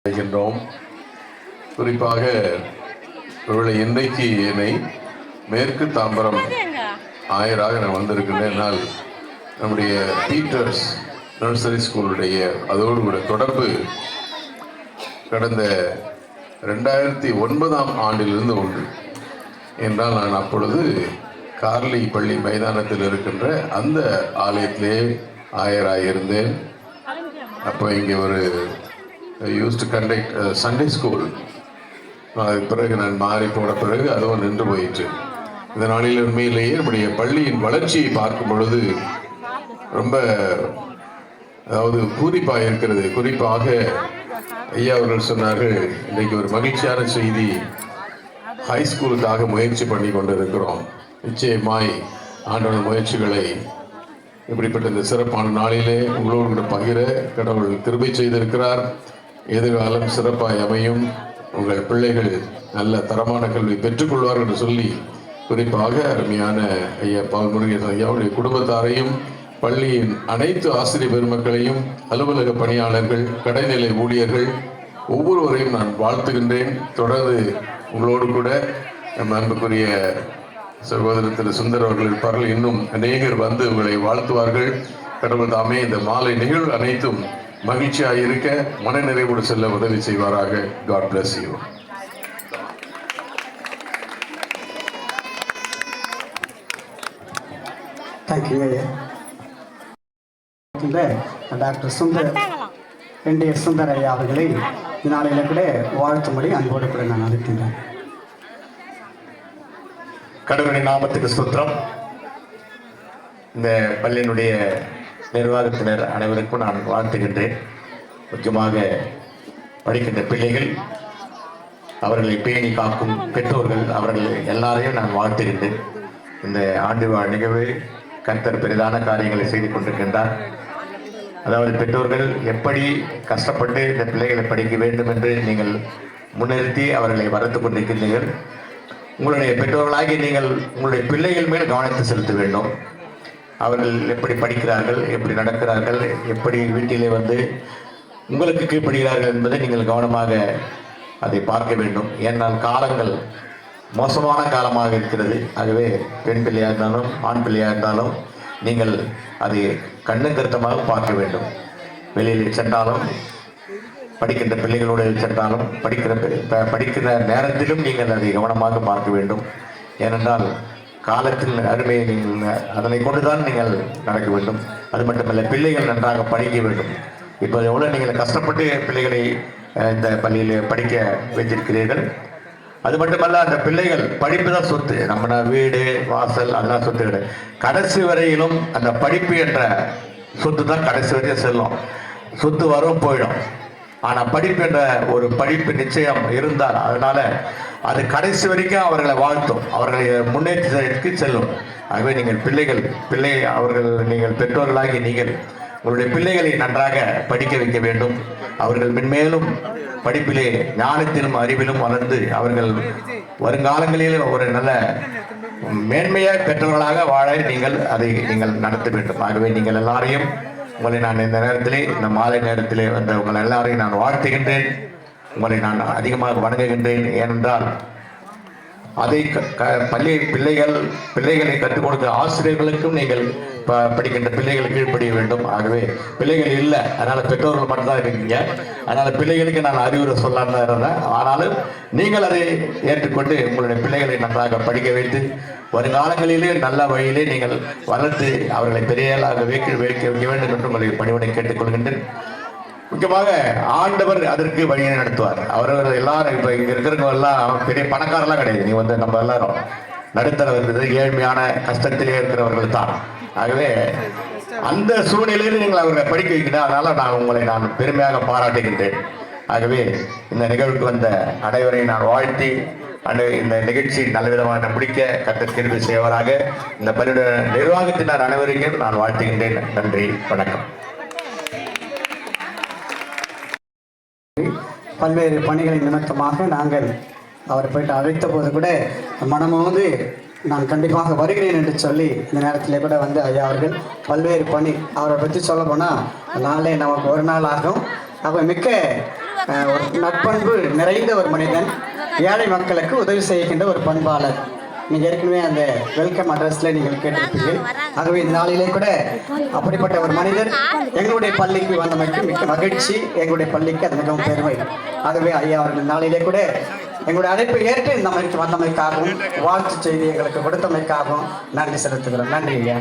செய்கின்றோம். குறிப்பாக ஒருவேளை இன்றைக்கு என்னை மேற்கு தாம்பரம் ஆயராக நான் வந்திருக்கின்றேன். நம்முடைய பீட்டர்ஸ் நர்சரி ஸ்கூலுடைய அதோடு கூட தொடர்பு கடந்த 2009ஆம் ஆண்டிலிருந்து உண்டு என்றால் நான் அப்பொழுது கார்லி பள்ளி மைதானத்தில் இருக்கின்ற அந்த ஆலயத்திலே ஆயராக இருந்தேன். அப்போ இங்கே ஒரு use to conduct Sunday school. அதுக்கு பிறகு நான் மாறி போன பிறகு அதுவும் நின்று போயிற்று. இந்த நாளில் உண்மையிலேயே நம்முடைய பள்ளியின் வளர்ச்சியை பார்க்கும் பொழுது ரொம்ப பூரிப்பாக இருக்கிறது. குறிப்பாக ஐயா அவர்கள் சொன்னார்கள், இன்றைக்கு ஒரு மகிழ்ச்சியான செய்தி, ஹைஸ்கூலுக்காக முயற்சி பண்ணி கொண்டிருக்கிறோம். நிச்சயமாய் ஆண்டவர் முயற்சிகளை இப்படிப்பட்ட இந்த சிறப்பான நாளிலே உங்களோடு கூட பகிர கடவுள் கிருபை செய்திருக்கிறார். எதிர்காலம் சிறப்பாய் அமையும், உங்கள் பிள்ளைகள் நல்ல தரமான கல்வி பெற்றுக்கொள்வார்கள் என்று சொல்லி குறிப்பாக அருமையான ஐயா பால் முருகேசன் ஐயாவுடைய குடும்பத்தாரையும் பள்ளியின் அனைத்து ஆசிரியர் பெருமக்களையும் அலுவலக பணியாளர்கள் கடைநிலை ஊழியர்கள் ஒவ்வொருவரையும் நான் வாழ்த்துகின்றேன். தொடர்ந்து உங்களோடு கூட நம் அன்புக்குரிய சகோதரர் திரு சுந்தர் அவர்கள் இருப்பார்கள். இன்னும் அநேகர் வந்து உங்களை வாழ்த்துவார்கள். கடவுள் தாமே இந்த மாலை நிகழ்வு அனைத்தும் மகிழ்ச்சியாக இருக்க மன நிறைவோடு செல்ல உதவி செய்வாராக. God bless you. Thank you. Doctor Sundar NTS Sundar ஐயா அவர்களை இந்நாளையில் கூட வாழ்த்தும்படி அன்போடு கூட நான் அழைக்கின்றேன். கடவுளின் நாமத்துக்கு ஸ்தோத்திரம். இந்த பள்ளியினுடைய நிர்வாகத்தினர் அனைவருக்கும் நான் வாழ்த்துகின்றேன். முக்கியமாக படிக்கின்ற பிள்ளைகள், அவர்களை பேணி காக்கும் பெற்றோர்கள், அவர்கள் எல்லாரையும் நான் வாழ்த்துகின்றேன். இந்த ஆண்டு வாழ் நிகழ்வு கர்த்தர் பெரிதான காரியங்களை செய்து கொண்டிருக்கின்றார். அதாவது பெற்றோர்கள் எப்படி கஷ்டப்பட்டு இந்த பிள்ளைகளை படிக்க வேண்டும் என்று நீங்கள் முன்னிறுத்தி அவர்களை வளர்த்து கொண்டிருக்கின்றீர்கள். உங்களுடைய பெற்றோர்களாகி நீங்கள் உங்களுடைய பிள்ளைகள் மேல் கவனத்தை செலுத்த வேண்டும். அவர்கள் எப்படி படிக்கிறார்கள், எப்படி நடக்கிறார்கள், எப்படி வீட்டிலே வந்து உங்களுக்கு கீழ்ப்படுகிறார்கள் என்பதை நீங்கள் கவனமாக அதை பார்க்க வேண்டும். ஏனால் காலங்கள் மோசமான காலமாக இருக்கிறது. ஆகவே பெண் பிள்ளையாக இருந்தாலும் ஆண் பிள்ளையாக இருந்தாலும் நீங்கள் அதை கண்ணும் கருத்தமாக பார்க்க வேண்டும். வெளியில் சென்றாலும் படிக்கின்ற பிள்ளைகளோடு சென்றாலும் படிக்கிற நேரத்திலும் நீங்கள் அதை கவனமாக பார்க்க வேண்டும். ஏனென்றால் காலத்தின் அருமையை நீங்கள் அதனை கொண்டுதான் நீங்கள் நடக்க வேண்டும். அது மட்டுமல்ல, பிள்ளைகள் நன்றாக படிக்க வேண்டும். இப்போ எவ்வளோ நீங்கள் கஷ்டப்பட்டு பிள்ளைகளை இந்த பள்ளியில் படிக்க வைத்திருக்கிறீர்கள். அது மட்டுமல்ல, அந்த பிள்ளைகள் படிப்பு தான் சொத்து. நம்ம வீடு வாசல் அதெல்லாம் சொத்து கிடையாது. கடைசி வரையிலும் அந்த படிப்பு என்ற சொத்து தான் கடைசி வரையும் செல்லும். சொத்து வரும் போயிடும். ஆனால் படிப்பு என்ற ஒரு படிப்பு நிச்சயம் இருந்தால் அதனால அது கடைசி வரைக்கும் அவர்களை வாழ்த்தும், அவர்களை முன்னேற்றத்திற்கு செல்லும். ஆகவே நீங்கள் நீங்கள் பெற்றோர்களாகி நீங்கள் உங்களுடைய பிள்ளைகளை நன்றாக படிக்க வைக்க வேண்டும். அவர்கள் மென்மேலும் படிப்பிலே ஞானத்திலும் அறிவிலும் வளர்ந்து அவர்கள் வருங்காலங்களில் ஒரு நல்ல மேன்மையாக பெற்றவர்களாக வாழ நீங்கள் நடத்த வேண்டும். ஆகவே நீங்கள் எல்லாரையும் உங்களை நான் இந்த நேரத்திலே, இந்த மாலை நேரத்திலே வந்த உங்களை எல்லாரையும் நான் வாழ்த்துகின்றேன். உங்களை நான் அதிகமாக வணங்குகின்றேன். ஏனென்றால் அதை பிள்ளைகளை கற்றுக் கொடுக்கிற ஆசிரியர்களுக்கும் நீங்கள் படிக்கின்ற பிள்ளைகள் கீழ்ப்படிய வேண்டும். ஆகவே பிள்ளைகள் இல்லை, அதனால் பெற்றோர்கள் மட்டும்தான் இருக்கீங்க. அதனால் பிள்ளைகளுக்கு நான் அறிவுரை சொல்லாம தான் இருந்தேன். ஆனாலும் நீங்கள் அதை ஏற்றுக்கொண்டு உங்களுடைய பிள்ளைகளை நன்றாக படிக்க வைத்து வருங்காலங்களிலே நல்ல வழியிலே நீங்கள் வளர்த்து அவர்களை பெரியாளாக வைக்க வேண்டும் என்று உங்களை பணிவுரை கேட்டுக்கொள்கின்றேன். முக்கியமாக ஆண்டவர் அதற்கு வழியை நடத்துவார். அவர்கள் எல்லாரும் இப்போ இங்கே இருக்கிறவங்க எல்லாம் பெரிய பணக்காரெல்லாம் கிடையாது. நீ வந்து நம்ம எல்லாரும் நடுத்தர இருக்குது, ஏழ்மையான கஷ்டத்திலே இருக்கிறவர்கள் தான். ஆகவே அந்த சூழ்நிலையில் நீங்கள் அவர்களை படிக்க வைக்கணும். அதனால உங்களை பெருமையாக பாராட்டுகின்றேன். ஆகவே இந்த நிகழ்வுக்கு வந்த அனைவரையும் நான் வாழ்த்தி இந்த நிகழ்ச்சி நல்ல விதமாக முடிக்க கர்த்தர் கிருபை செய்வராக. இந்த பள்ளியுடைய நிர்வாகத்தினர் அனைவரையும் நான் வாழ்த்துகின்றேன். நன்றி, வணக்கம். பல்வேறு பணிகளின் நிமித்தமாக நாங்கள் அவரை போயிட்டு அழைத்த போது கூட மனமோது நான் கண்டிப்பாக வருகிறேன் என்று சொல்லி இந்த நேரத்தில் கூட வந்து ஐயா அவர்கள் பல்வேறு பணி அவரை பற்றி சொல்ல போனால் நாளே நமக்கு ஒரு நாள் ஆகும். அப்போ மிக்க ஒரு நற்பண்பு நிறைந்த ஒரு மனிதன், ஏழை மக்களுக்கு உதவி செய்கின்ற ஒரு பண்பாளர். நீங்கள் ஏற்கனவே அந்த வெல்கம் அட்ரஸில் நீங்கள் கேட்டிருப்பீர்கள். ஆகவே இந்த நாளிலே கூட அப்படிப்பட்ட ஒரு மனிதர் எங்களுடைய பள்ளிக்கு வந்தமைக்கு மிக்க மகிழ்ச்சி. எங்களுடைய பள்ளிக்கு அது மிகவும் பெருமை. ஆகவே ஐயா அவர்கள் நாளிலே கூட எங்களுடைய அழைப்பை ஏற்று இந்த அமைக்கு வந்தமைக்காகவும் வாழ்த்து செய்தி எங்களுக்கு கொடுத்தமைக்காகவும் நன்றி செலுத்துகிறோம். நன்றி ஐயா.